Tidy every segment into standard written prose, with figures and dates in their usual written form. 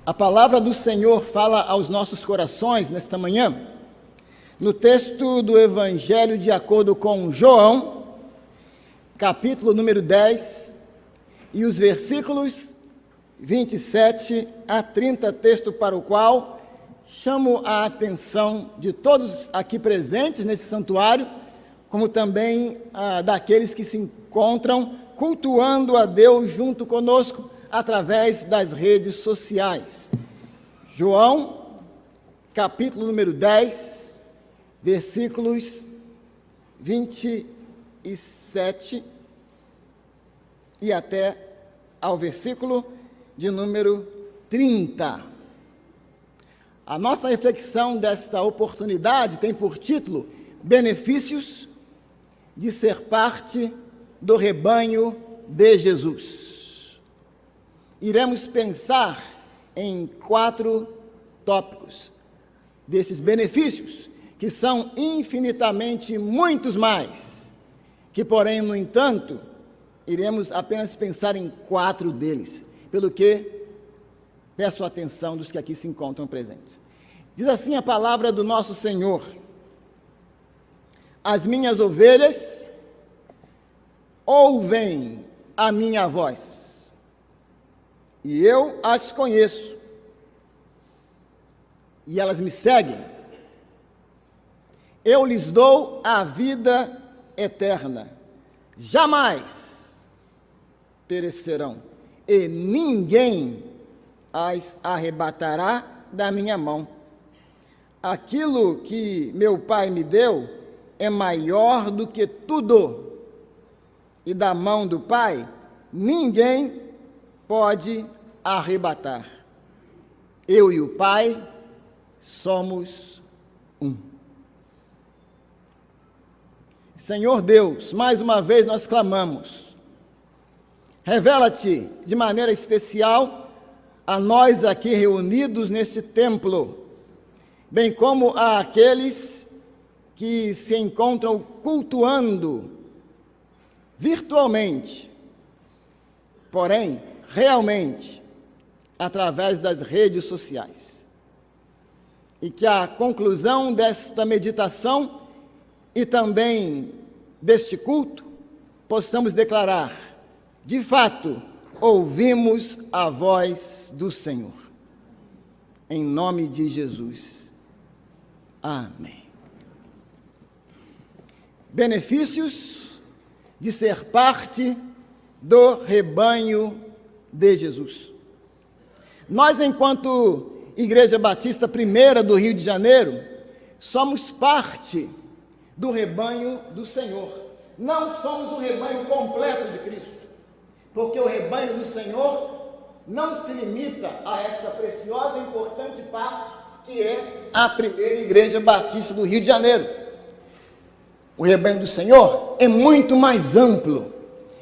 A palavra do Senhor fala aos nossos corações nesta manhã, no texto do Evangelho de acordo com João, capítulo número 10, e os versículos 27 a 30, texto para o qual chamo a atenção de todos aqui presentes nesse santuário, como também daqueles que se encontram cultuando a Deus junto conosco através das redes sociais. João, capítulo número 10, versículos 27 e até ao versículo de número 30. A nossa reflexão desta oportunidade tem por título Benefícios de ser parte do rebanho de Jesus. Iremos pensar em 4 tópicos desses benefícios, que são infinitamente muitos mais, que porém, no entanto, iremos apenas pensar em 4 deles, pelo que peço a atenção dos que aqui se encontram presentes. Diz assim a palavra do nosso Senhor: as minhas ovelhas ouvem a minha voz, e eu as conheço, e elas me seguem. Eu lhes dou a vida eterna, jamais perecerão, e ninguém as arrebatará da minha mão. Aquilo que meu Pai me deu é maior do que tudo, e da mão do Pai ninguém pode arrebatar. Eu e o Pai somos um. Senhor Deus, mais uma vez nós clamamos, revela-te de maneira especial a nós aqui reunidos neste templo, bem como a aqueles que se encontram cultuando virtualmente, porém, realmente, através das redes sociais. E que a conclusão desta meditação e também deste culto, possamos declarar, de fato, ouvimos a voz do Senhor. Em nome de Jesus. Amém. Benefícios de ser parte do rebanho de Jesus. Nós, enquanto Igreja Batista Primeira do Rio de Janeiro, somos parte do rebanho do Senhor. Não somos o rebanho completo de Cristo, porque o rebanho do Senhor não se limita a essa preciosa e importante parte que é a Primeira Igreja Batista do Rio de Janeiro. O rebanho do Senhor é muito mais amplo,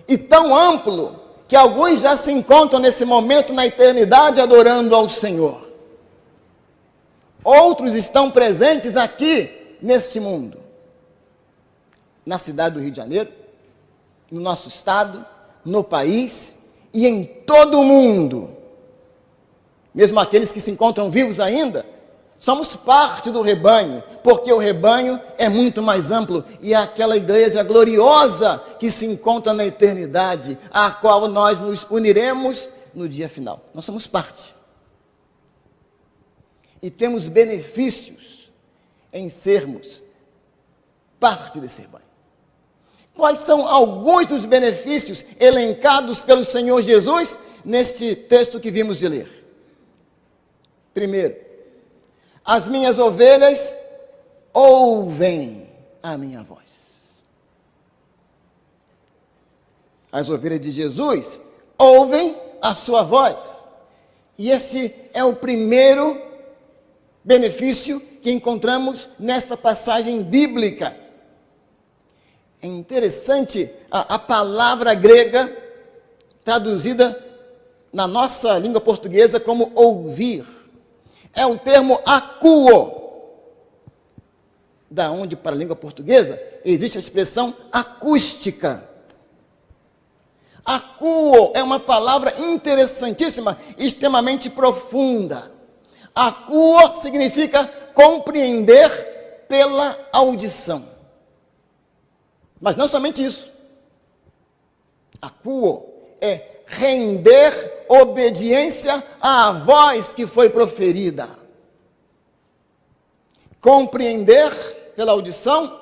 e tão amplo que alguns já se encontram nesse momento na eternidade adorando ao Senhor. Outros estão presentes aqui neste mundo, na cidade do Rio de Janeiro, no nosso estado, no país e em todo o mundo. Mesmo aqueles que se encontram vivos ainda, somos parte do rebanho, porque o rebanho é muito mais amplo e é aquela igreja gloriosa que se encontra na eternidade, a qual nós nos uniremos no dia final. Nós somos parte. E temos benefícios em sermos parte desse rebanho. Quais são alguns dos benefícios elencados pelo Senhor Jesus neste texto que vimos de ler? Primeiro, as minhas ovelhas ouvem a minha voz. As ovelhas de Jesus ouvem a sua voz. E esse é o primeiro benefício que encontramos nesta passagem bíblica. É interessante a palavra grega traduzida na nossa língua portuguesa como ouvir. É o termo akouo, da onde para a língua portuguesa existe a expressão acústica. Acuo é uma palavra interessantíssima, extremamente profunda. Acuo significa compreender pela audição. Mas não somente isso. Acuo é render obediência à voz que foi proferida. Compreender pela audição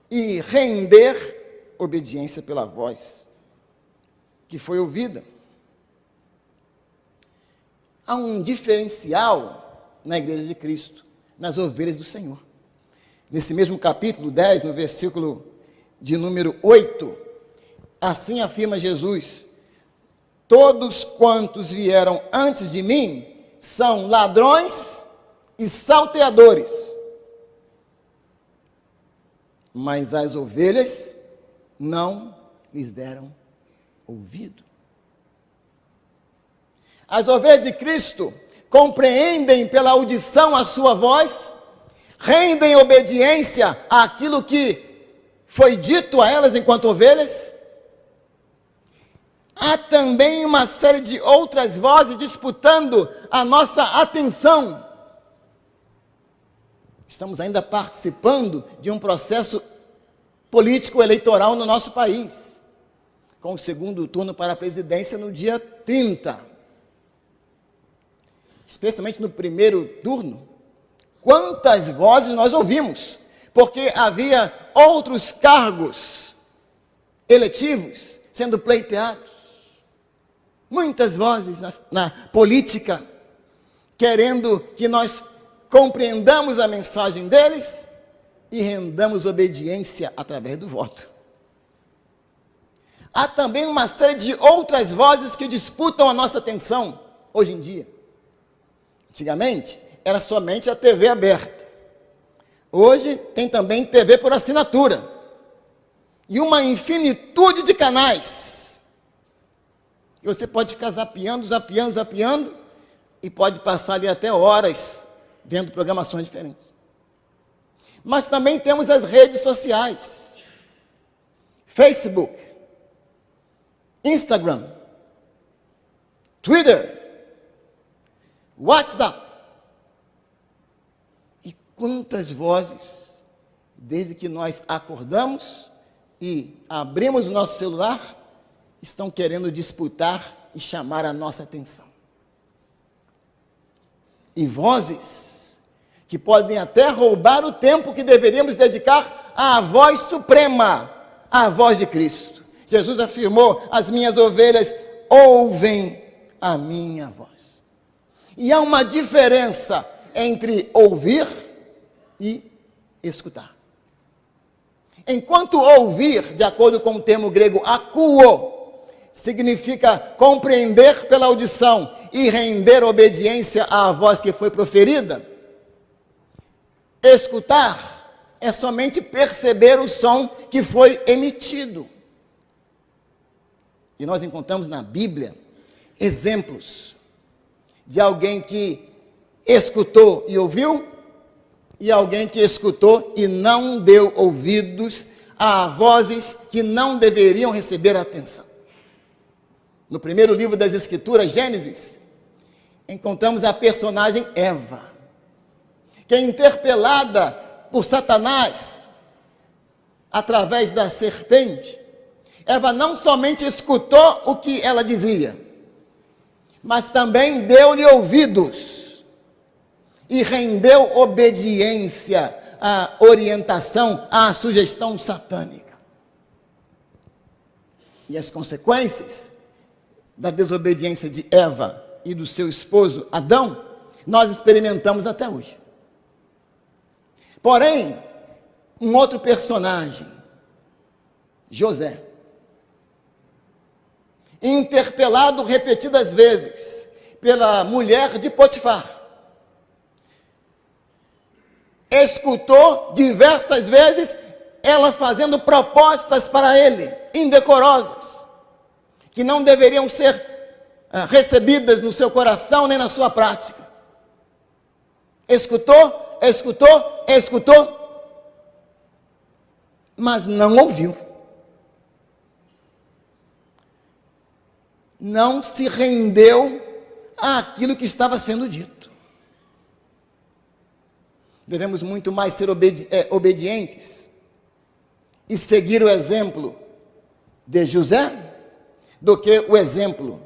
e render obediência pela voz que foi ouvida. Há um diferencial na Igreja de Cristo, nas ovelhas do Senhor. Nesse mesmo capítulo 10, no versículo de número 8, assim afirma Jesus: todos quantos vieram antes de mim são ladrões e salteadores, mas as ovelhas não lhes deram ouvido. As ovelhas de Cristo compreendem pela audição a sua voz, rendem obediência àquilo que foi dito a elas enquanto ovelhas. Há também uma série de outras vozes disputando a nossa atenção. Estamos ainda participando de um processo político eleitoral no nosso país, com o segundo turno para a presidência no dia 30. Especialmente no primeiro turno, quantas vozes nós ouvimos, porque havia outros cargos eletivos sendo pleiteados. Muitas vozes na política, querendo que nós compreendamos a mensagem deles e rendamos obediência através do voto. Há também uma série de outras vozes que disputam a nossa atenção hoje em dia. Antigamente, era somente a TV aberta. Hoje, tem também TV por assinatura. E uma infinitude de canais. E você pode ficar zapeando, e pode passar ali até horas vendo programações diferentes. Mas também temos as redes sociais. Facebook, Instagram, Twitter, WhatsApp. E quantas vozes, desde que nós acordamos e abrimos o nosso celular, estão querendo disputar e chamar a nossa atenção. E vozes que podem até roubar o tempo que deveríamos dedicar à voz suprema, à voz de Cristo. Jesus afirmou: as minhas ovelhas ouvem a minha voz. E há uma diferença entre ouvir e escutar. Enquanto ouvir, de acordo com o termo grego akuo, significa compreender pela audição e render obediência à voz que foi proferida, escutar é somente perceber o som que foi emitido. E nós encontramos na Bíblia exemplos de alguém que escutou e ouviu, e alguém que escutou e não deu ouvidos a vozes que não deveriam receber atenção. No primeiro livro das Escrituras, Gênesis, encontramos a personagem Eva, que é interpelada por Satanás através da serpente. Eva não somente escutou o que ela dizia, mas também deu-lhe ouvidos e rendeu obediência à orientação, à sugestão satânica. E as consequências da desobediência de Eva e do seu esposo Adão, nós experimentamos até hoje. Porém, um outro personagem, José, interpelado repetidas vezes pela mulher de Potifar, escutou diversas vezes ela fazendo propostas para ele, indecorosas, que não deveriam ser recebidas no seu coração nem na sua prática. Escutou, mas não ouviu. não se rendeu àquilo que estava sendo dito. Devemos muito mais ser obedientes e seguir o exemplo de José do que o exemplo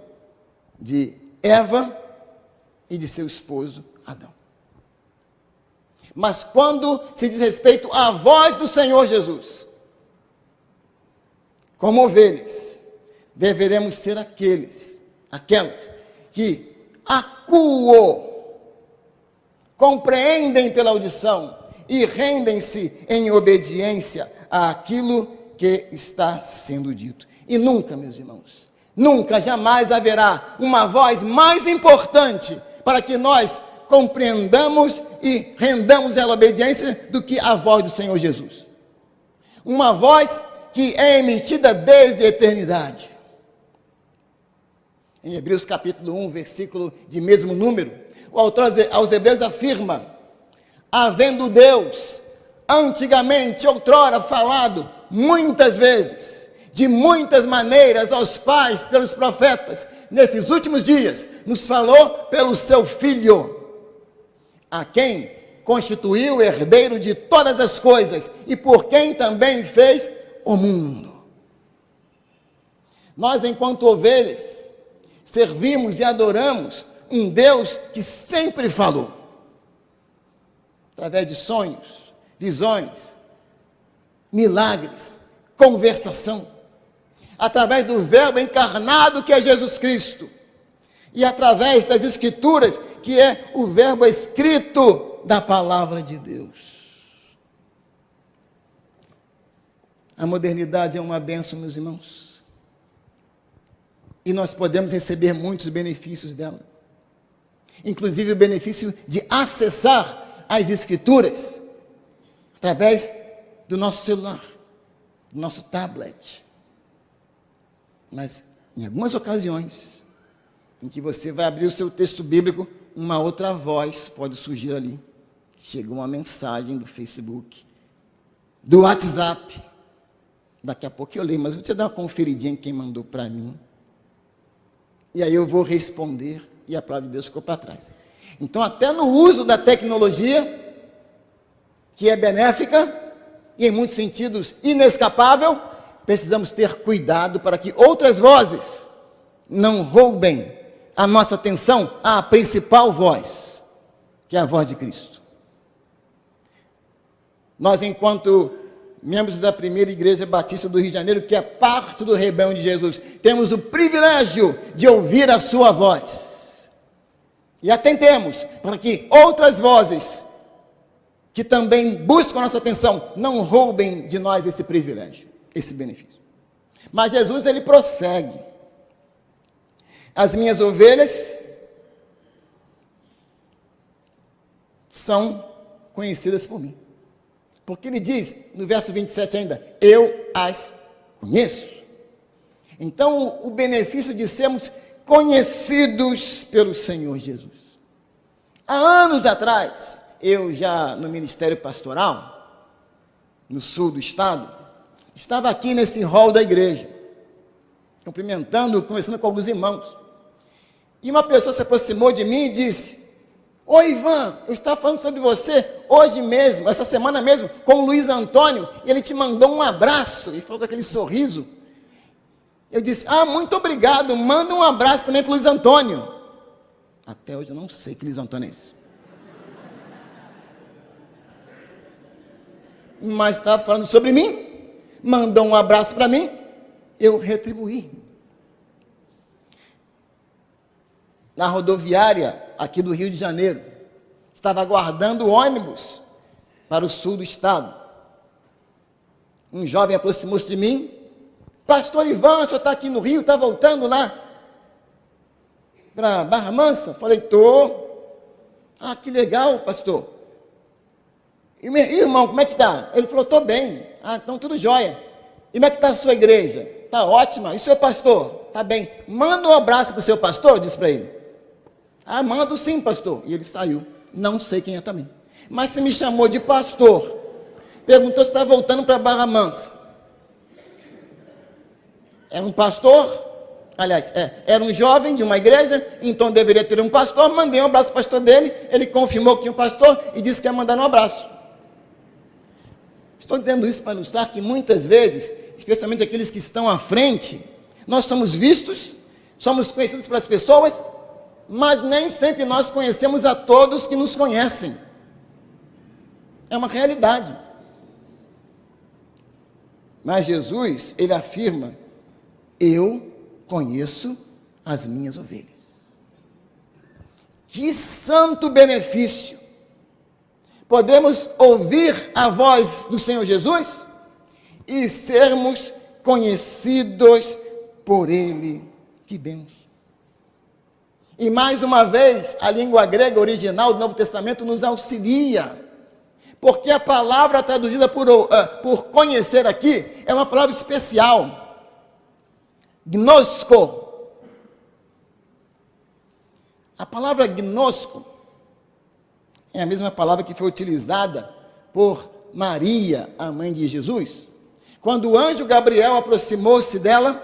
de Eva e de seu esposo Adão. Mas quando se diz respeito à voz do Senhor Jesus, como ovelhas, deveremos ser aquelas que acuam, compreendem pela audição e rendem-se em obediência àquilo que está sendo dito. E nunca, meus irmãos, nunca, jamais haverá uma voz mais importante para que nós compreendamos e rendamos ela obediência do que a voz do Senhor Jesus. Uma voz que é emitida desde a eternidade. Em Hebreus capítulo 1, versículo de mesmo número, o autor aos Hebreus afirma: havendo Deus antigamente, outrora, falado muitas vezes, de muitas maneiras aos pais pelos profetas, nesses últimos dias, nos falou pelo seu Filho, a quem constituiu herdeiro de todas as coisas e por quem também fez o mundo. Nós, enquanto ovelhas, servimos e adoramos um Deus que sempre falou, através de sonhos, visões, milagres, conversação, através do verbo encarnado que é Jesus Cristo, e através das Escrituras, que é o verbo escrito da palavra de Deus. A modernidade é uma bênção, meus irmãos, e nós podemos receber muitos benefícios dela, inclusive o benefício de acessar as Escrituras através do nosso celular, do nosso tablet. Mas em algumas ocasiões em que você vai abrir o seu texto bíblico, uma outra voz pode surgir ali. Chega uma mensagem do Facebook, do WhatsApp. Daqui a pouco eu leio, mas você dá uma conferidinha em quem mandou para mim. E aí eu vou responder e a palavra de Deus ficou para trás. Então, até no uso da tecnologia, que é benéfica e em muitos sentidos inescapável, precisamos ter cuidado para que outras vozes não roubem a nossa atenção à principal voz, que é a voz de Cristo. Nós, enquanto membros da primeira igreja batista do Rio de Janeiro, que é parte do rebanho de Jesus, temos o privilégio de ouvir a sua voz. E atentemos para que outras vozes que também buscam a nossa atenção não roubem de nós esse privilégio, esse benefício. Mas Jesus, ele prossegue: as minhas ovelhas são conhecidas por mim. Porque ele diz, no verso 27 ainda, eu as conheço. Então, o benefício de sermos conhecidos pelo Senhor Jesus. Há anos atrás, eu já no ministério pastoral, no sul do estado, estava aqui nesse hall da igreja, cumprimentando, conversando com alguns irmãos. E uma pessoa se aproximou de mim e disse: oi, Ivan, eu estava falando sobre você hoje mesmo, essa semana mesmo, com o Luiz Antônio, e ele te mandou um abraço, e falou com aquele sorriso. Eu disse: muito obrigado, manda um abraço também para o Luiz Antônio. Até hoje eu não sei que Luiz Antônio é esse. Mas estava falando sobre mim, mandou um abraço para mim, eu retribuí. Na rodoviária aqui do Rio de Janeiro, estava aguardando o ônibus para o sul do estado. Um jovem aproximou-se de mim: pastor Ivan, o senhor está aqui no Rio, está voltando lá para Barra Mansa? Falei: estou. Que legal, pastor. E irmão, como é que está? Ele falou: estou bem. Então tudo jóia. E como é que está a sua igreja? Está ótima. E o seu pastor? Está bem. Manda um abraço para o seu pastor, eu disse para ele. Mando sim, pastor. E ele saiu. Não sei quem é também. Mas se me chamou de pastor, perguntou se está voltando para Barra Mansa. É um pastor? Aliás, era um jovem de uma igreja, então deveria ter um pastor. Mandei um abraço para o pastor dele, ele confirmou que tinha um pastor e disse que ia mandar um abraço. Estou dizendo isso para ilustrar que muitas vezes, especialmente aqueles que estão à frente, nós somos vistos, somos conhecidos pelas pessoas, mas nem sempre nós conhecemos a todos que nos conhecem. É uma realidade. Mas Jesus, ele afirma: eu conheço as minhas ovelhas. Que santo benefício! Podemos ouvir a voz do Senhor Jesus e sermos conhecidos por Ele. Que bênção! E mais uma vez, a língua grega original do Novo Testamento nos auxilia, porque a palavra traduzida por conhecer aqui é uma palavra especial. Gnosco. A palavra gnosco é a mesma palavra que foi utilizada por Maria, a mãe de Jesus, quando o anjo Gabriel aproximou-se dela,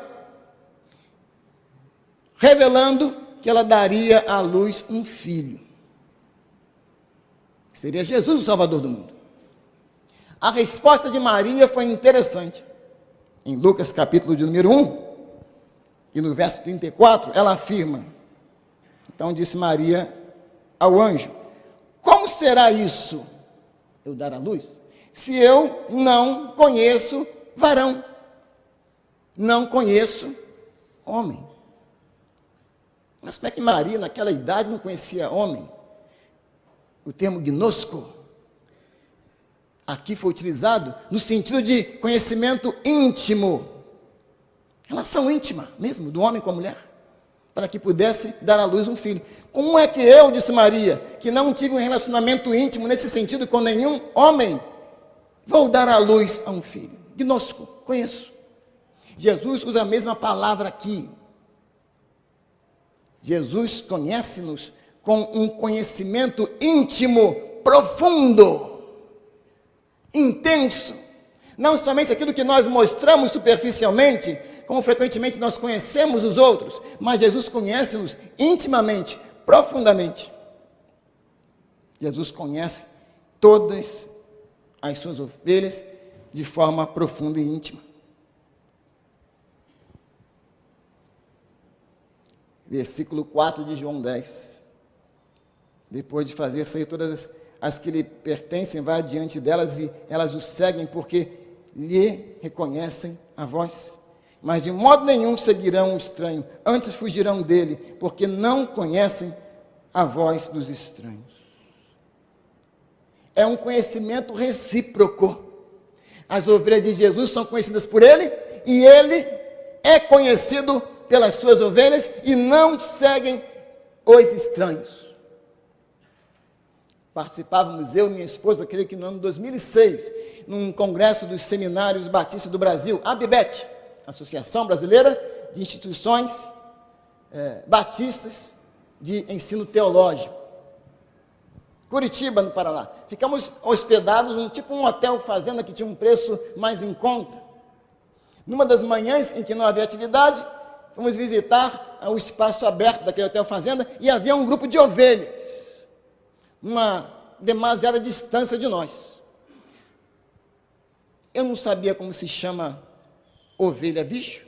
revelando que ela daria à luz um filho, que seria Jesus, o Salvador do mundo. A resposta de Maria foi interessante. Em Lucas capítulo de número 1, e no verso 34, ela afirma: então disse Maria ao anjo: como será isso, eu dar à luz, se eu não conheço varão, não conheço homem? Mas como é que Maria, naquela idade, não conhecia homem? O termo gnosco aqui foi utilizado no sentido de conhecimento íntimo, relação íntima mesmo, do homem com a mulher, para que pudesse dar à luz um filho. Como é que eu, disse Maria, que não tive um relacionamento íntimo nesse sentido com nenhum homem, vou dar à luz a um filho? Gnosco, conheço. Jesus usa a mesma palavra aqui. Jesus conhece-nos com um conhecimento íntimo, profundo, intenso. Não somente aquilo que nós mostramos superficialmente, como frequentemente nós conhecemos os outros, mas Jesus conhece-nos intimamente, profundamente. Jesus conhece todas as suas ovelhas de forma profunda e íntima. Versículo 4 de João 10. Depois de fazer sair todas as que lhe pertencem, vai adiante delas e elas o seguem porque lhe reconhecem a voz. Mas de modo nenhum seguirão o estranho, antes fugirão dele, porque não conhecem a voz dos estranhos. É um conhecimento recíproco. As ovelhas de Jesus são conhecidas por ele, e ele é conhecido pelas suas ovelhas, e não seguem os estranhos. Participávamos, eu e minha esposa, creio que no ano 2006, num congresso dos seminários batistas do Brasil, ABBET, Associação Brasileira de Instituições Batistas de Ensino Teológico, Curitiba, no Paraná. Ficamos hospedados num tipo um hotel fazenda que tinha um preço mais em conta. Numa das manhãs em que não havia atividade, fomos visitar o espaço aberto daquele hotel fazenda e havia um grupo de ovelhas, uma demasiada distância de nós. Eu não sabia como se chama ovelha bicho,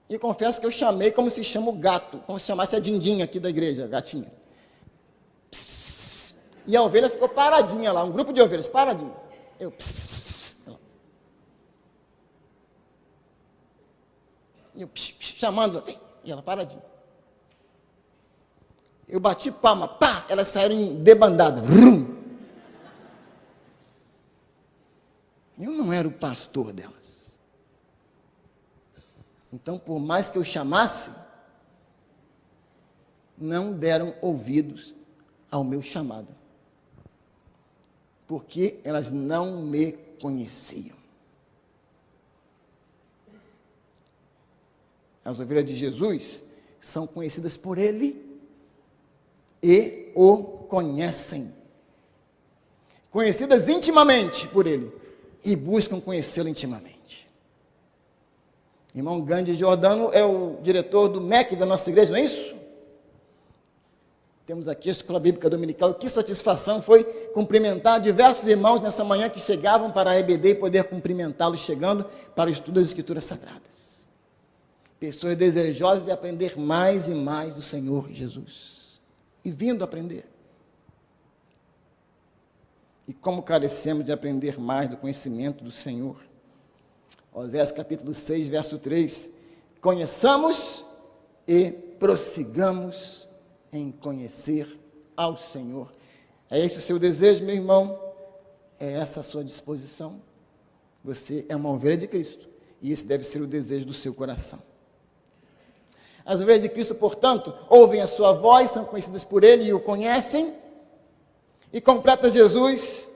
e confesso que eu chamei como se chama o gato, como se chamasse a Dindinha aqui da igreja, a gatinha. Pss, pss, pss. E a ovelha ficou paradinha lá, um grupo de ovelhas, paradinha. Eu, pss, pss, pss, pss. E eu chamando, e ela paradinha. Eu bati palma, pá, elas saíram em debandada. Vrum. Eu não era o pastor delas. Então, por mais que eu chamasse, não deram ouvidos ao meu chamado, porque elas não me conheciam. As ovelhas de Jesus são conhecidas por Ele e o conhecem. Conhecidas intimamente por Ele e buscam conhecê-lo intimamente. Irmão Gandhi Giordano é o diretor do MEC da nossa igreja, não é isso? Temos aqui a Escola Bíblica Dominical. Que satisfação foi cumprimentar diversos irmãos nessa manhã que chegavam para a EBD e poder cumprimentá-los chegando para o estudo das Escrituras Sagradas. Pessoas desejosas de aprender mais e mais do Senhor Jesus. E vindo aprender. E como carecemos de aprender mais do conhecimento do Senhor. Oséias capítulo 6, verso 3. Conheçamos e prossigamos em conhecer ao Senhor. É esse o seu desejo, meu irmão? É essa a sua disposição? Você é uma ovelha de Cristo. E esse deve ser o desejo do seu coração. As ovelhas de Cristo, portanto, ouvem a sua voz, são conhecidas por Ele e o conhecem. E completa Jesus: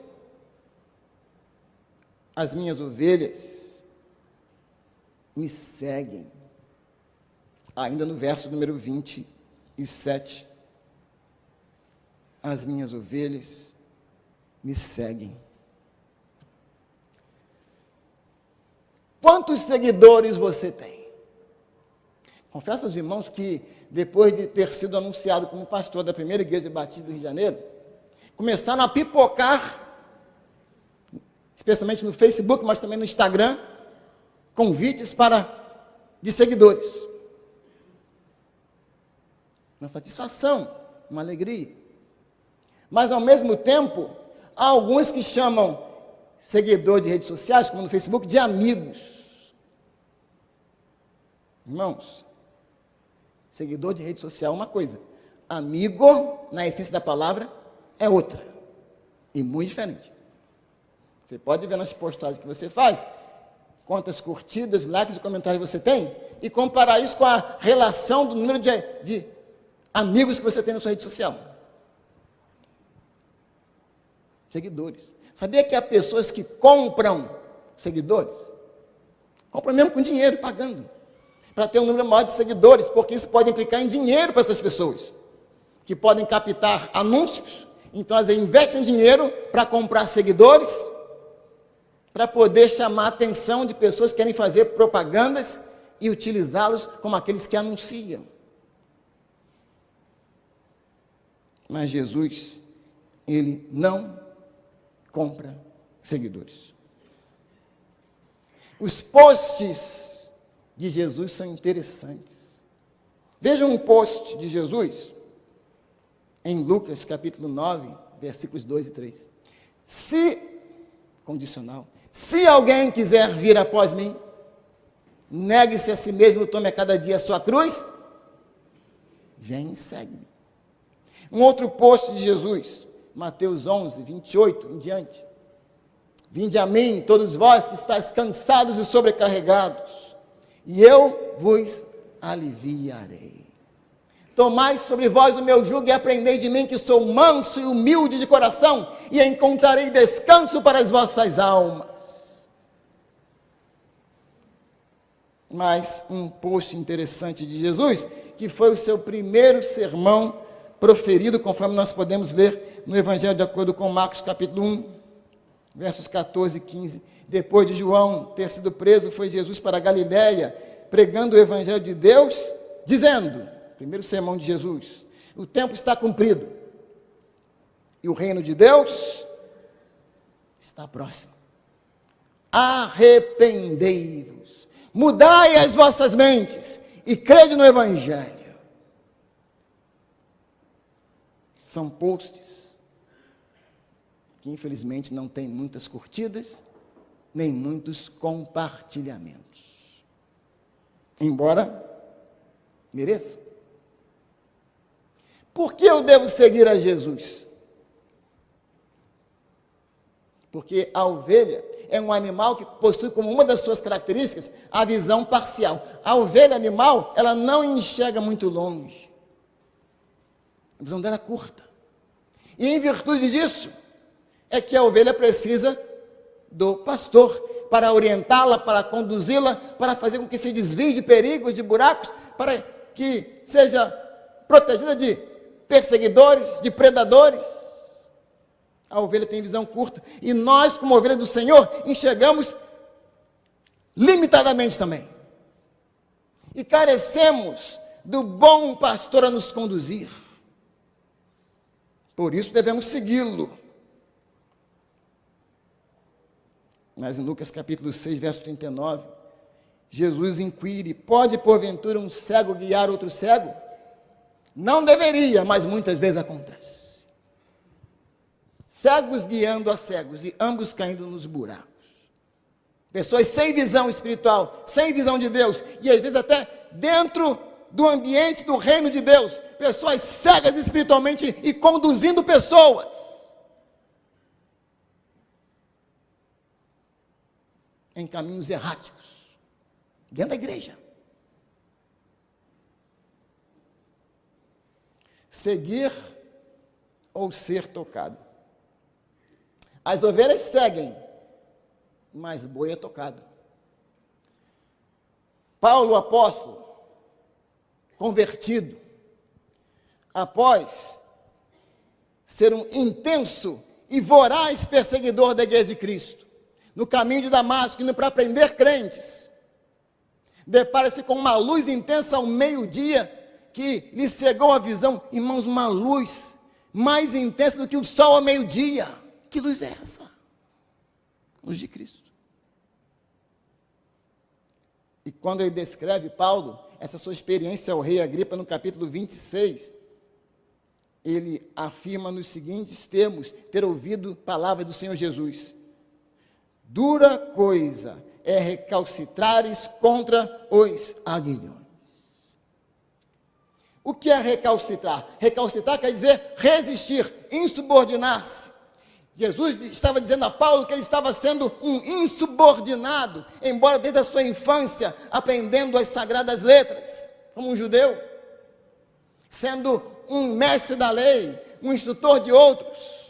as minhas ovelhas me seguem. Ainda no verso número 27. As minhas ovelhas me seguem. Quantos seguidores você tem? Confesso aos irmãos que, depois de ter sido anunciado como pastor da primeira igreja batista do Rio de Janeiro, começaram a pipocar, especialmente no Facebook, mas também no Instagram, convites de seguidores. Uma satisfação, uma alegria. Mas, ao mesmo tempo, há alguns que chamam seguidor de redes sociais, como no Facebook, de amigos. Irmãos, seguidor de rede social é uma coisa. Amigo, na essência da palavra, é outra. E muito diferente. Você pode ver nas postagens que você faz, quantas curtidas, likes e comentários você tem, e comparar isso com a relação do número de amigos que você tem na sua rede social. Seguidores. Sabia que há pessoas que compram seguidores? Compram mesmo com dinheiro, pagando. Para ter um número maior de seguidores, porque isso pode implicar em dinheiro para essas pessoas. Que podem captar anúncios. Então, elas investem dinheiro para comprar seguidores, para poder chamar a atenção de pessoas que querem fazer propagandas e utilizá-los como aqueles que anunciam. Mas Jesus, Ele não compra seguidores. Os posts de Jesus são interessantes. Vejam um post de Jesus em Lucas capítulo 9, versículos 2 e 3. Condicional, se alguém quiser vir após mim, negue-se a si mesmo, tome a cada dia a sua cruz, vem e segue-me. Um outro post de Jesus, Mateus 11, 28 em diante. Vinde a mim, todos vós que estáis cansados e sobrecarregados, e eu vos aliviarei. Tomai sobre vós o meu jugo e aprendei de mim, que sou manso e humilde de coração, e encontrarei descanso para as vossas almas. Mas um post interessante de Jesus, que foi o seu primeiro sermão proferido, conforme nós podemos ler no Evangelho de acordo com Marcos capítulo 1, versos 14 e 15. Depois de João ter sido preso, foi Jesus para a Galiléia, pregando o Evangelho de Deus, dizendo, primeiro sermão de Jesus: o tempo está cumprido, e o reino de Deus está próximo. Arrependei-vos, mudai as vossas mentes, e crede no Evangelho. São posts que, infelizmente, não têm muitas curtidas, nem muitos compartilhamentos. Embora mereçam. Por que eu devo seguir a Jesus? Porque a ovelha é um animal que possui como uma das suas características a visão parcial. A ovelha animal, ela não enxerga muito longe. A visão dela é curta. E em virtude disso, é que a ovelha precisa do pastor para orientá-la, para conduzi-la, para fazer com que se desvie de perigos, de buracos, para que seja protegida de perseguidores, de predadores. A ovelha tem visão curta. E nós, como ovelha do Senhor, enxergamos limitadamente também. e carecemos do bom pastor a nos conduzir. Por isso devemos segui-lo. Mas em Lucas capítulo 6, verso 39, Jesus inquire: pode porventura um cego guiar outro cego? Não deveria, mas muitas vezes acontece. Cegos guiando a cegos e ambos caindo nos buracos. Pessoas sem visão espiritual, sem visão de Deus, e às vezes até dentro do ambiente do reino de Deus, pessoas cegas espiritualmente e conduzindo pessoas. Em caminhos erráticos, dentro da igreja. Seguir ou ser tocado. As ovelhas seguem, mas boi é tocado. Paulo, apóstolo, convertido, após ser um intenso e voraz perseguidor da igreja de Cristo, no caminho de Damasco, indo para prender crentes, depara-se com uma luz intensa ao meio-dia, que lhe cegou a visão. Irmãos, uma luz mais intensa do que o sol ao meio-dia. Que luz é essa? Luz de Cristo. E quando ele descreve, Paulo, essa sua experiência ao rei Agripa, no capítulo 26, ele afirma nos seguintes termos, ter ouvido palavras do Senhor Jesus: dura coisa é recalcitrares contra os aguilhões. O que é recalcitrar? Recalcitrar quer dizer resistir, insubordinar-se. Jesus estava dizendo a Paulo que ele estava sendo um insubordinado, embora desde a sua infância, aprendendo as sagradas letras, como um judeu, sendo um mestre da lei, um instrutor de outros,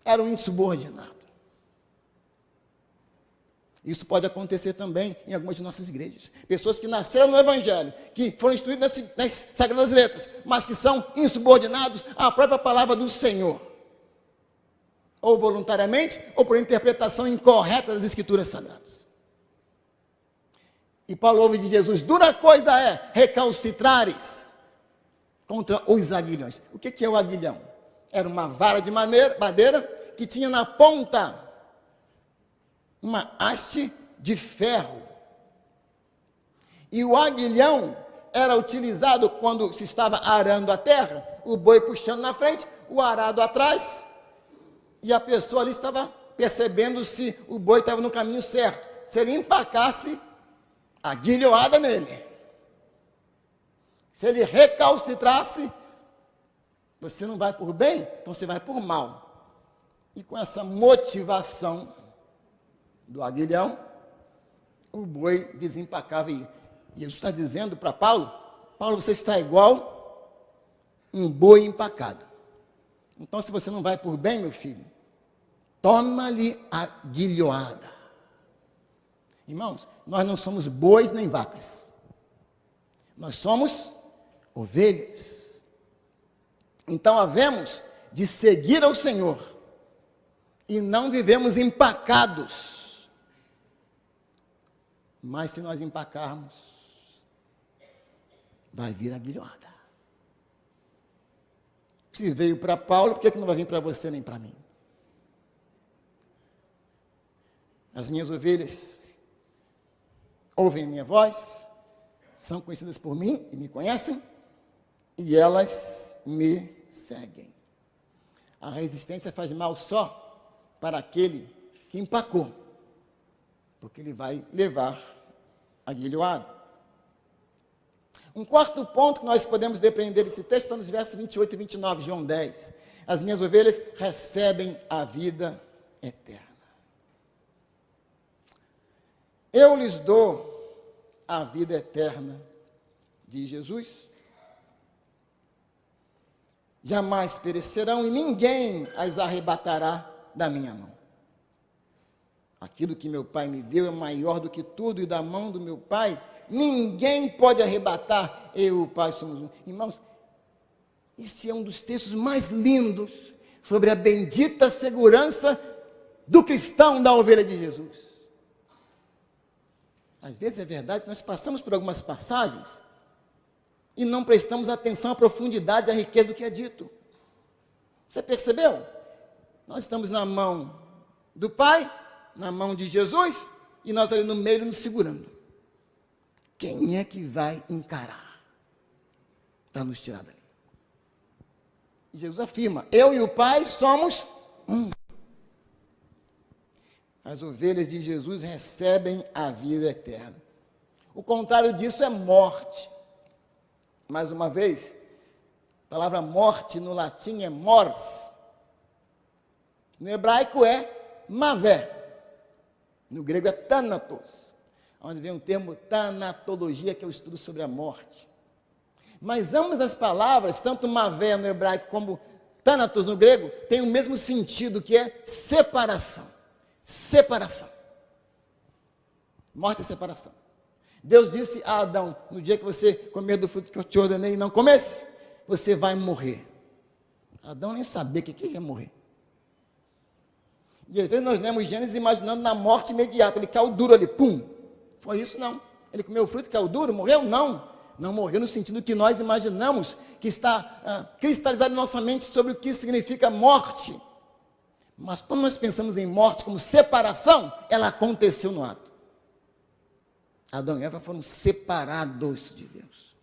era um insubordinado. Isso pode acontecer também em algumas de nossas igrejas. Pessoas que nasceram no Evangelho, que foram instruídas nas Sagradas Letras, mas que são insubordinados à própria palavra do Senhor. Ou voluntariamente, ou por interpretação incorreta das Escrituras Sagradas. E Paulo ouve de Jesus: dura coisa é recalcitrares contra os aguilhões. O que é o aguilhão? Era uma vara de madeira que tinha na ponta uma haste de ferro. E o aguilhão era utilizado quando se estava arando a terra, o boi puxando na frente, o arado atrás, e a pessoa ali estava percebendo se o boi estava no caminho certo. Se ele empacasse, aguilhoada nele. Se ele recalcitrasse, você não vai por bem, então você vai por mal. E com essa motivação do aguilhão, o boi desempacava. E Jesus está dizendo para Paulo: Paulo, você está igual um boi empacado. Então, se você não vai por bem, meu filho, toma-lhe a guilhoada. Irmãos, nós não somos bois nem vacas. Nós somos ovelhas. Então, havemos de seguir ao Senhor e não vivemos empacados. Mas se nós empacarmos, vai vir a guilhoada. Se veio para Paulo, por que não vai vir para você nem para mim? As minhas ovelhas ouvem a minha voz, são conhecidas por mim e me conhecem, e elas me seguem. A resistência faz mal só para aquele que empacou, porque ele vai levar a guilhoada. Um quarto ponto que nós podemos depreender desse texto está nos versos 28 e 29, João 10. As minhas ovelhas recebem a vida eterna. Eu lhes dou a vida eterna, diz Jesus. Jamais perecerão e ninguém as arrebatará da minha mão. Aquilo que meu Pai me deu é maior do que tudo, e da mão do meu Pai ninguém pode arrebatar. Eu e o Pai somos um. Irmãos, esse é um dos textos mais lindos sobre a bendita segurança do cristão, da ovelha de Jesus. Às vezes é verdade que nós passamos por algumas passagens e não prestamos atenção à profundidade e à riqueza do que é dito. Você percebeu? Nós estamos na mão do Pai, na mão de Jesus, e nós ali no meio nos segurando. Quem é que vai encarar para nos tirar dali? E Jesus afirma: eu e o Pai somos um. As ovelhas de Jesus recebem a vida eterna. O contrário disso é morte. Mais uma vez, a palavra morte no latim é mors. No hebraico é mavé. No grego é thanatos, onde vem o termo tanatologia, que é o estudo sobre a morte. Mas ambas as palavras, tanto mavé no hebraico como thanatos no grego, têm o mesmo sentido, que é separação. Separação. Morte é separação. Deus disse a Adão: no dia que você comer do fruto que eu te ordenei e não comesse, você vai morrer. Adão nem sabia que ia morrer. E às vezes nós lemos Gênesis imaginando na morte imediata. Ele caiu duro ali, pum. Foi isso não. Ele comeu o fruto e caiu duro, morreu? Não. Não morreu no sentido que nós imaginamos, que está cristalizado em nossa mente sobre o que significa morte. Mas quando nós pensamos em morte como separação, ela aconteceu no ato. Adão e Eva foram separados de Deus.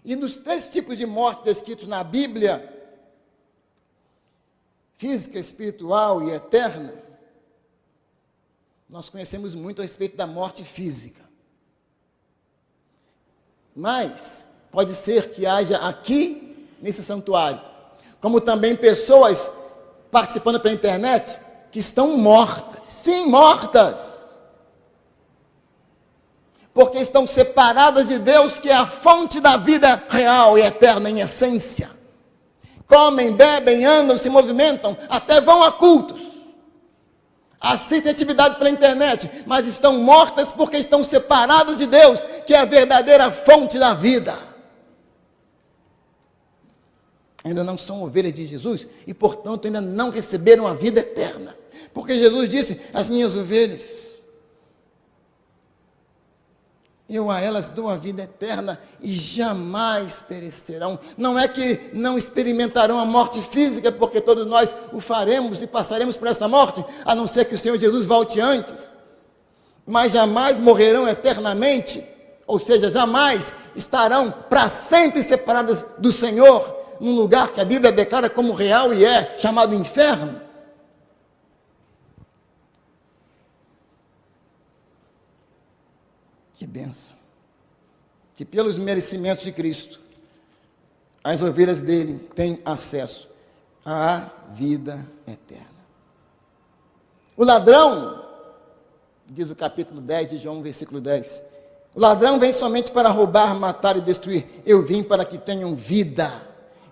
E nos 3 tipos de morte descritos na Bíblia, física, espiritual e eterna, nós conhecemos muito a respeito da morte física. Mas pode ser que haja aqui, nesse santuário, como também pessoas participando pela internet, que estão mortas. Sim, mortas. Porque estão separadas de Deus, que é a fonte da vida real e eterna em essência. Comem, bebem, andam, se movimentam, até vão a cultos. Assistem atividade pela internet, mas estão mortas porque estão separadas de Deus, que é a verdadeira fonte da vida. Ainda não são ovelhas de Jesus e, portanto, ainda não receberam a vida eterna. Porque Jesus disse: as minhas ovelhas, eu a elas dou a vida eterna e jamais perecerão. Não é que não experimentarão a morte física, porque todos nós o faremos e passaremos por essa morte, a não ser que o Senhor Jesus volte antes. Mas jamais morrerão eternamente, ou seja, jamais estarão para sempre separados do Senhor, num lugar que a Bíblia declara como real e é chamado inferno. Que bênção! Que pelos merecimentos de Cristo, as ovelhas dele têm acesso à vida eterna. O ladrão, diz o capítulo 10 de João, versículo 10, o ladrão vem somente para roubar, matar e destruir. Eu vim para que tenham vida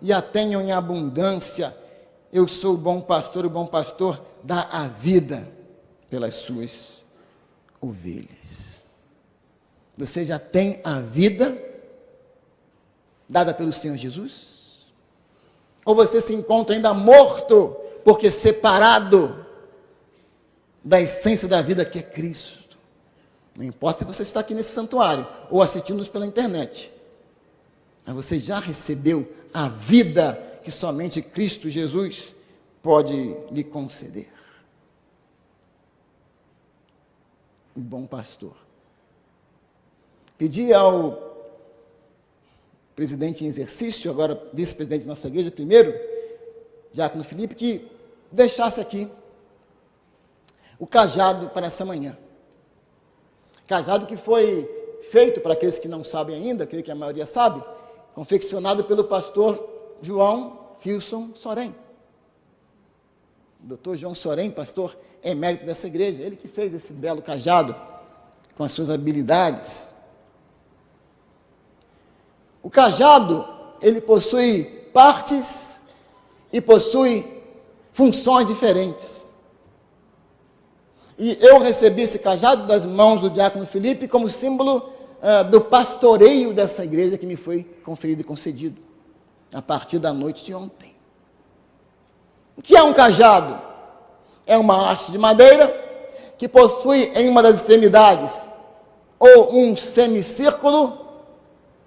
e a tenham em abundância. Eu sou o bom pastor dá a vida pelas suas ovelhas. Você já tem a vida dada pelo Senhor Jesus? Ou você se encontra ainda morto, porque separado da essência da vida que é Cristo? Não importa se você está aqui nesse santuário ou assistindo-nos pela internet, mas você já recebeu a vida que somente Cristo Jesus pode lhe conceder. Um bom pastor. Pedi ao presidente em exercício, agora vice-presidente de nossa igreja, primeiro, Diácono Felipe, que deixasse aqui o cajado para essa manhã. Cajado que foi feito, para aqueles que não sabem ainda, creio que a maioria sabe, confeccionado pelo pastor João Filson Sorém. Dr. João Sorém, pastor emérito dessa igreja, ele que fez esse belo cajado com as suas habilidades. O cajado, ele possui partes e possui funções diferentes. E eu recebi esse cajado das mãos do diácono Felipe como símbolo do pastoreio dessa igreja que me foi conferido e concedido a partir da noite de ontem. O que é um cajado? É uma haste de madeira que possui em uma das extremidades ou um semicírculo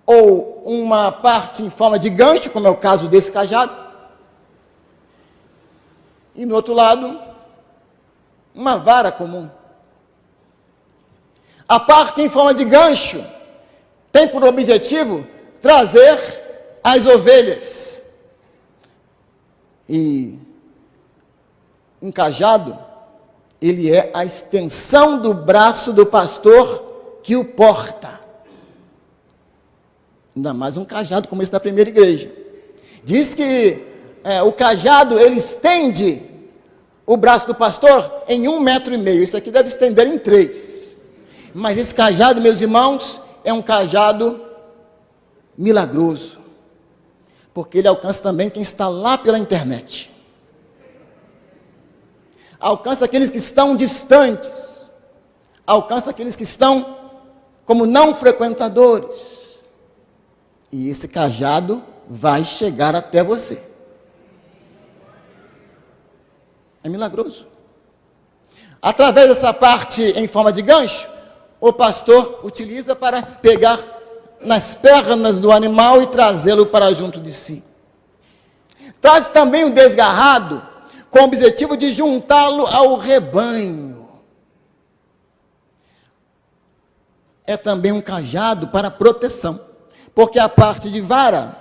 ou uma parte em forma de gancho, como é o caso desse cajado, e no outro lado, uma vara comum. A parte em forma de gancho tem por objetivo trazer as ovelhas. E um cajado, ele é a extensão do braço do pastor que o porta. Ainda mais um cajado como esse da primeira igreja. Diz que o cajado, ele estende o braço do pastor em 1,5 metro. Isso aqui deve estender em 3. Mas esse cajado, meus irmãos, é um cajado milagroso. Porque ele alcança também quem está lá pela internet. Alcança aqueles que estão distantes. Alcança aqueles que estão como não frequentadores. E esse cajado vai chegar até você. É milagroso. Através dessa parte em forma de gancho, o pastor utiliza para pegar nas pernas do animal e trazê-lo para junto de si. Traz também o desgarrado, com o objetivo de juntá-lo ao rebanho. É também um cajado para proteção, porque a parte de vara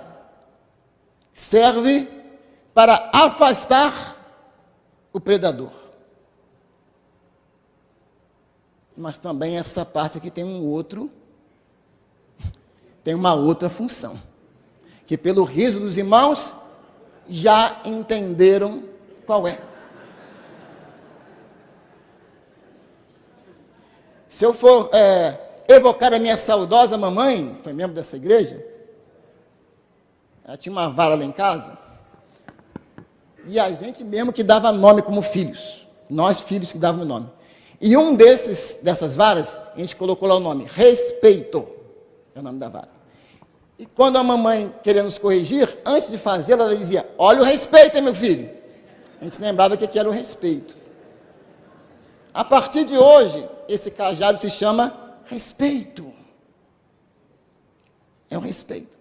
serve para afastar o predador. Mas também essa parte aqui tem uma outra função, que pelo riso dos irmãos já entenderam qual é. Se eu for evocar a minha saudosa mamãe, foi membro dessa igreja, ela tinha uma vara lá em casa, e a gente mesmo que dava nome como filhos, nós filhos que dávamos nome. E dessas varas, a gente colocou lá o nome, Respeito, é o nome da vara. E quando a mamãe queria nos corrigir, antes de fazê-la, ela dizia, olha o respeito, hein, meu filho. A gente lembrava que era o respeito. A partir de hoje, esse cajado se chama respeito. É o respeito.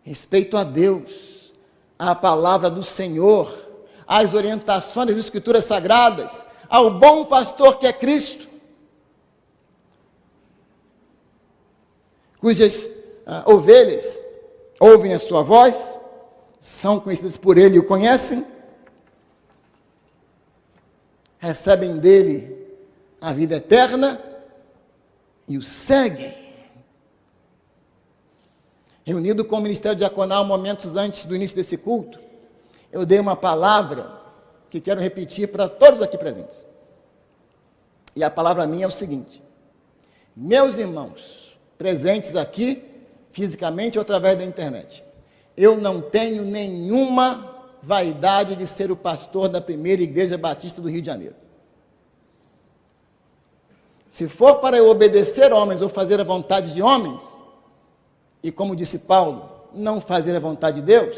Respeito a Deus, à palavra do Senhor, às orientações das Escrituras Sagradas, ao bom pastor que é Cristo, cujas ovelhas ouvem a sua voz, são conhecidas por ele e o conhecem, recebem dele a vida eterna e o seguem. Reunido com o Ministério Diaconal momentos antes do início desse culto, eu dei uma palavra que quero repetir para todos aqui presentes. E a palavra minha é o seguinte: meus irmãos presentes aqui, fisicamente ou através da internet, eu não tenho nenhuma vaidade de ser o pastor da primeira igreja batista do Rio de Janeiro. Se for para eu obedecer homens ou fazer a vontade de homens, e como disse Paulo, não fazer a vontade de Deus,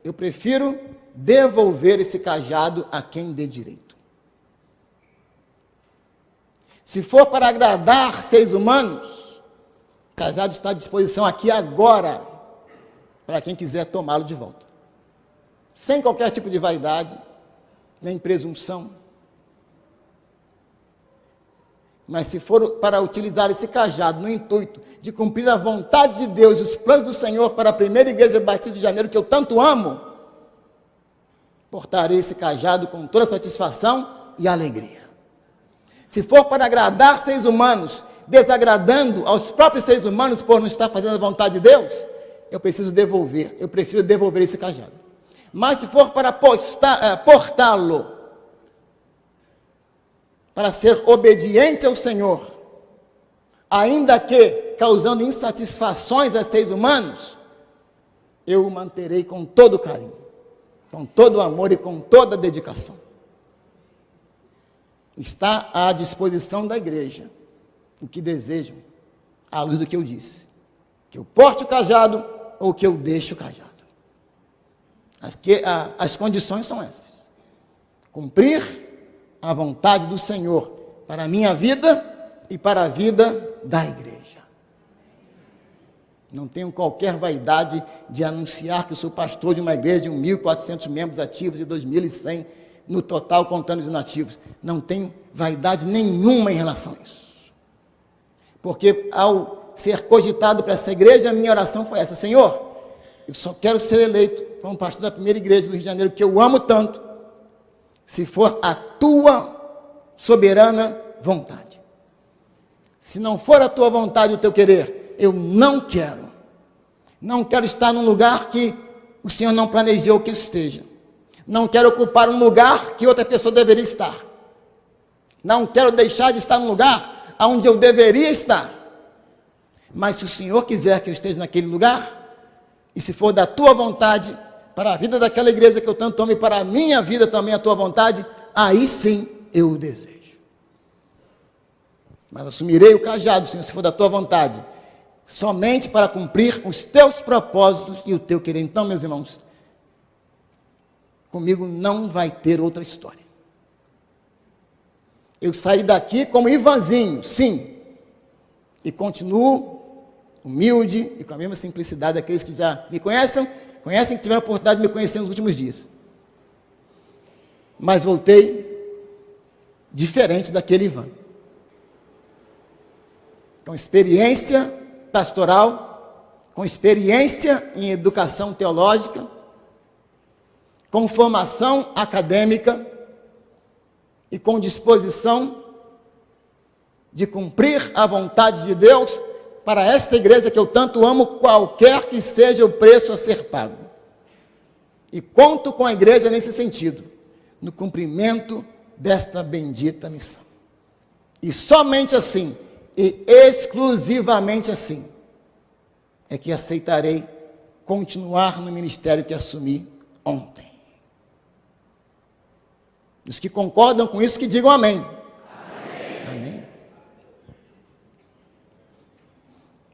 eu prefiro devolver esse cajado a quem dê direito. Se for para agradar seres humanos, o cajado está à disposição aqui agora, para quem quiser tomá-lo de volta. Sem qualquer tipo de vaidade, nem presunção. Mas se for para utilizar esse cajado no intuito de cumprir a vontade de Deus, os planos do Senhor para a primeira igreja batista de Janeiro, que eu tanto amo, portarei esse cajado com toda satisfação e alegria. Se for para agradar seres humanos, desagradando aos próprios seres humanos por não estar fazendo a vontade de Deus, eu prefiro devolver esse cajado. Mas se for para portá-lo, para ser obediente ao Senhor, ainda que causando insatisfações a seres humanos, eu o manterei com todo carinho, com todo amor e com toda dedicação. Está à disposição da igreja o que desejam, à luz do que eu disse, que eu porte o cajado ou que eu deixe o cajado. As condições são essas: cumprir a vontade do Senhor para a minha vida e para a vida da igreja. Não tenho qualquer vaidade de anunciar que eu sou pastor de uma igreja de 1.400 membros ativos e 2.100 no total, contando os inativos. Não tenho vaidade nenhuma em relação a isso. Porque ao ser cogitado para essa igreja, a minha oração foi essa: Senhor, eu só quero ser eleito como pastor da primeira igreja do Rio de Janeiro, que eu amo tanto, se for a tua soberana vontade. Se não for a tua vontade, o teu querer, eu não quero. Não quero estar num lugar que o Senhor não planejou que eu esteja. Não quero ocupar um lugar que outra pessoa deveria estar. Não quero deixar de estar num lugar onde eu deveria estar. Mas se o Senhor quiser que eu esteja naquele lugar, e se for da tua vontade, para a vida daquela igreja que eu tanto amo, e para a minha vida também a tua vontade, aí sim eu o desejo. Mas assumirei o cajado, Senhor, se for da tua vontade, somente para cumprir os teus propósitos e o teu querer. Então, meus irmãos, comigo não vai ter outra história. Eu saí daqui como Ivanzinho, sim, e continuo humilde e com a mesma simplicidade daqueles que já me conhecem que tiveram a oportunidade de me conhecer nos últimos dias. Mas voltei diferente daquele Ivan. Com experiência pastoral, com experiência em educação teológica, com formação acadêmica e com disposição de cumprir a vontade de Deus para esta igreja que eu tanto amo, qualquer que seja o preço a ser pago. E conto com a igreja nesse sentido, no cumprimento desta bendita missão. E somente assim, e exclusivamente assim, é que aceitarei continuar no ministério que assumi ontem. Os que concordam com isso, que digam amém. Amém. Amém.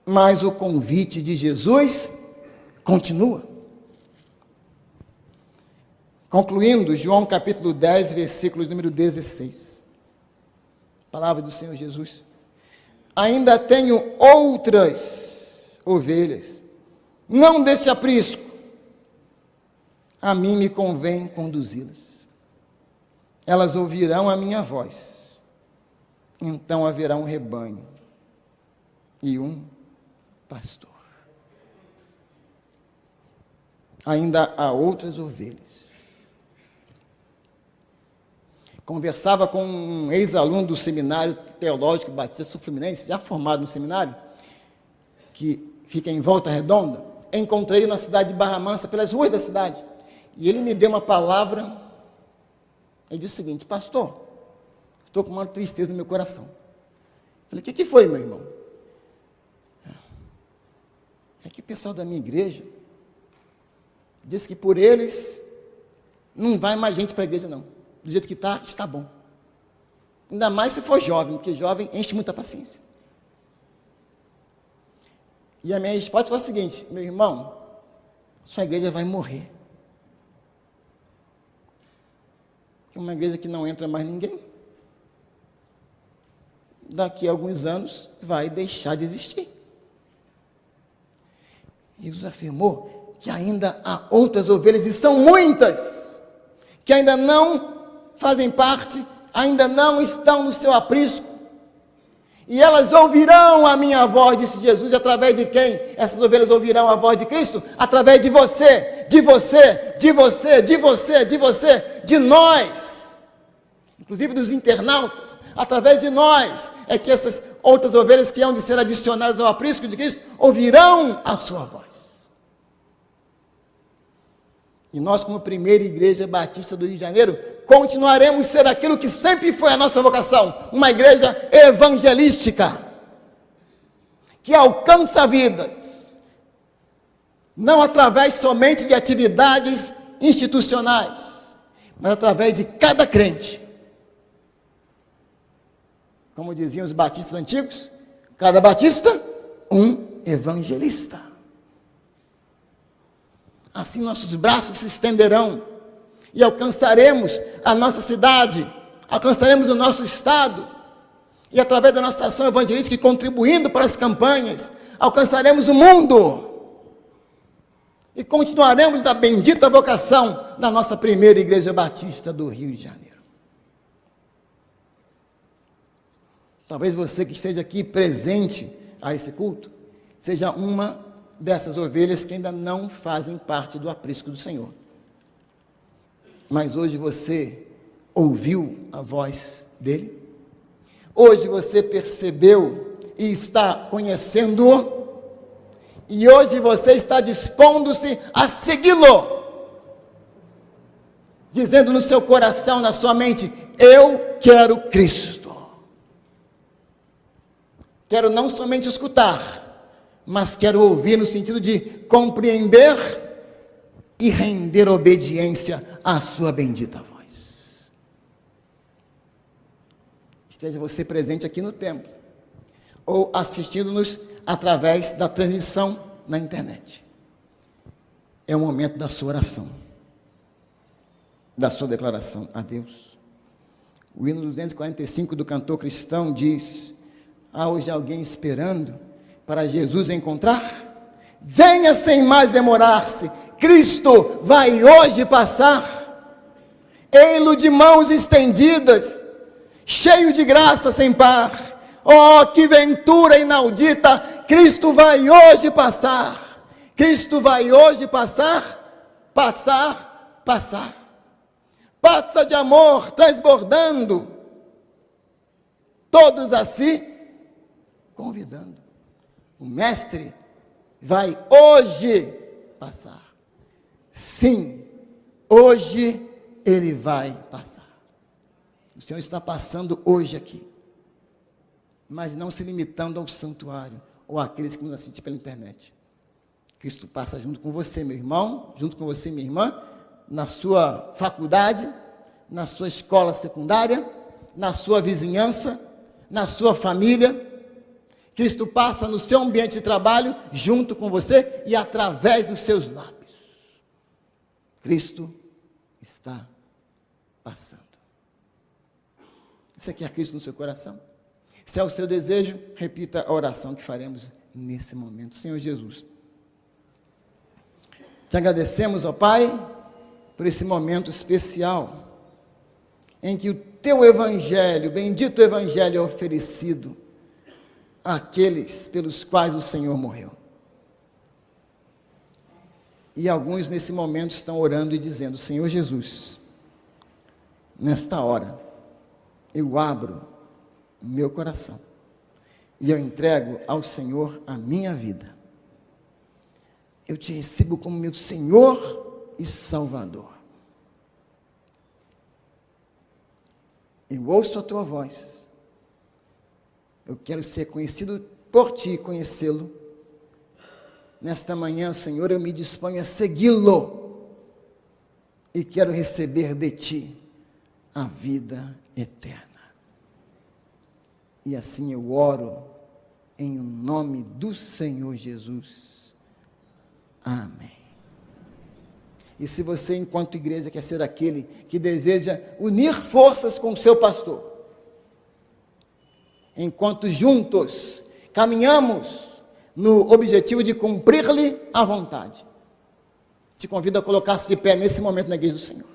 Mas o convite de Jesus continua. Concluindo, João capítulo 10, versículo número 16. Palavra do Senhor Jesus. Ainda tenho outras ovelhas, não deste aprisco. A mim me convém conduzi-las. Elas ouvirão a minha voz. Então haverá um rebanho e um pastor. Ainda há outras ovelhas. Conversava com um ex-aluno do Seminário Teológico Batista Sul Fluminense, já formado no seminário, que fica em Volta Redonda. Encontrei-o na cidade de Barra Mansa, pelas ruas da cidade. E ele me deu uma palavra. Ele disse o seguinte: pastor, estou com uma tristeza no meu coração. Falei: o que foi, meu irmão? É que o pessoal da minha igreja disse que por eles não vai mais gente para a igreja, não. Do jeito que está bom. Ainda mais se for jovem, porque jovem enche muita paciência. E a minha resposta foi a seguinte: meu irmão, sua igreja vai morrer. É uma igreja que não entra mais ninguém. Daqui a alguns anos vai deixar de existir. E Jesus afirmou que ainda há outras ovelhas, e são muitas, que ainda não fazem parte, ainda não estão no seu aprisco, e elas ouvirão a minha voz, disse Jesus. E através de quem essas ovelhas ouvirão a voz de Cristo? Através de você, de você, de você, de você, de você, de nós, inclusive dos internautas. Através de nós é que essas outras ovelhas que hão de ser adicionadas ao aprisco de Cristo ouvirão a sua voz. E nós, como primeira igreja batista do Rio de Janeiro, continuaremos a ser aquilo que sempre foi a nossa vocação, uma igreja evangelística, que alcança vidas, não através somente de atividades institucionais, mas através de cada crente. Como diziam os batistas antigos, cada batista, um evangelista. Assim nossos braços se estenderão e alcançaremos a nossa cidade, alcançaremos o nosso estado, E através da nossa ação evangelística e contribuindo para as campanhas, alcançaremos o mundo. E continuaremos da bendita vocação da nossa primeira Igreja Batista do Rio de Janeiro. Talvez você que esteja aqui presente a esse culto, seja uma dessas ovelhas que ainda não fazem parte do aprisco do Senhor. Mas hoje você ouviu a voz dele? Hoje você percebeu e está conhecendo-o? E hoje você está dispondo-se a segui-lo, dizendo no seu coração, na sua mente: eu quero Cristo. Quero não somente escutar, mas quero ouvir no sentido de compreender e render obediência à sua bendita voz. Esteja você presente aqui no templo, ou assistindo-nos através da transmissão na internet. É o momento da sua oração, da sua declaração a Deus. O hino 245 do cantor cristão diz: há hoje alguém esperando para Jesus encontrar? Venha sem mais demorar-se, Cristo vai hoje passar. Ei-lo de mãos estendidas, cheio de graça sem par. Oh, que ventura inaudita, Cristo vai hoje passar. Cristo vai hoje passar, passar, passar. Passa de amor transbordando, todos a si convidando. O Mestre vai hoje passar. Sim, hoje ele vai passar. O Senhor está passando hoje aqui, mas não se limitando ao santuário ou àqueles que nos assistem pela internet. Cristo passa junto com você, meu irmão, junto com você, minha irmã, na sua faculdade, na sua escola secundária, na sua vizinhança, na sua família. Cristo passa no seu ambiente de trabalho, junto com você e através dos seus lábios. Cristo está passando. Você quer Cristo no seu coração? Se é o seu desejo, repita a oração que faremos nesse momento. Senhor Jesus, te agradecemos, ó Pai, por esse momento especial, em que o teu evangelho, bendito evangelho, é oferecido àqueles pelos quais o Senhor morreu. E alguns nesse momento estão orando e dizendo: Senhor Jesus, nesta hora, eu abro o meu coração e eu entrego ao Senhor a minha vida. Eu te recebo como meu Senhor e Salvador. Eu ouço a tua voz. Eu quero ser conhecido por ti, conhecê-lo. Nesta manhã, Senhor, eu me disponho a segui-lo e quero receber de ti a vida eterna. E assim eu oro em nome do Senhor Jesus. Amém. E se você, enquanto igreja, quer ser aquele que deseja unir forças com o seu pastor, enquanto juntos caminhamos no objetivo de cumprir-lhe a vontade, te convido a colocar-se de pé nesse momento na igreja do Senhor.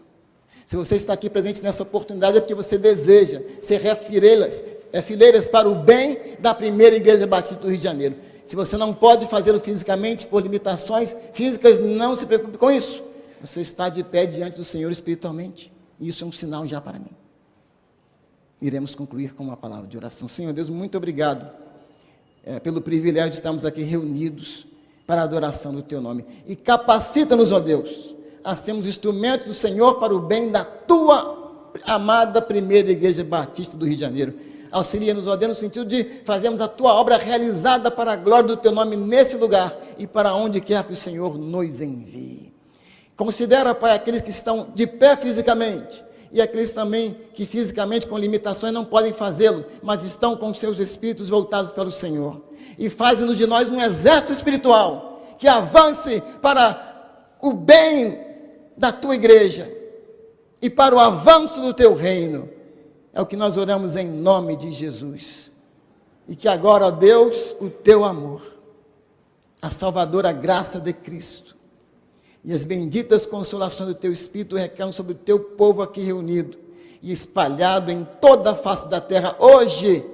Se você está aqui presente nessa oportunidade, é porque você deseja ser fileiras para o bem da primeira Igreja Batista do Rio de Janeiro. Se você não pode fazê-lo fisicamente, por limitações físicas, não se preocupe com isso. Você está de pé diante do Senhor espiritualmente. E isso é um sinal já para mim. Iremos concluir com uma palavra de oração. Senhor Deus, muito obrigado pelo privilégio de estarmos aqui reunidos para a adoração do Teu nome. E capacita-nos, ó Deus, a sermos instrumentos do Senhor para o bem da Tua amada primeira Igreja Batista do Rio de Janeiro. Auxilia-nos, ó Deus, no sentido de fazermos a Tua obra realizada para a glória do Teu nome nesse lugar e para onde quer que o Senhor nos envie. Considera, Pai, aqueles que estão de pé fisicamente e aqueles também que fisicamente com limitações não podem fazê-lo, mas estão com seus espíritos voltados para o Senhor. E faz-nos de nós um exército espiritual que avance para o bem da Tua igreja e para o avanço do Teu reino, É o que nós oramos em nome de Jesus. E que agora, ó Deus, o teu amor, a salvadora graça de Cristo e as benditas consolações do teu Espírito recaiam sobre o teu povo aqui reunido e espalhado em toda a face da terra, hoje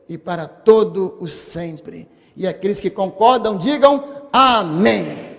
e para todo o sempre. E aqueles que concordam, digam amém.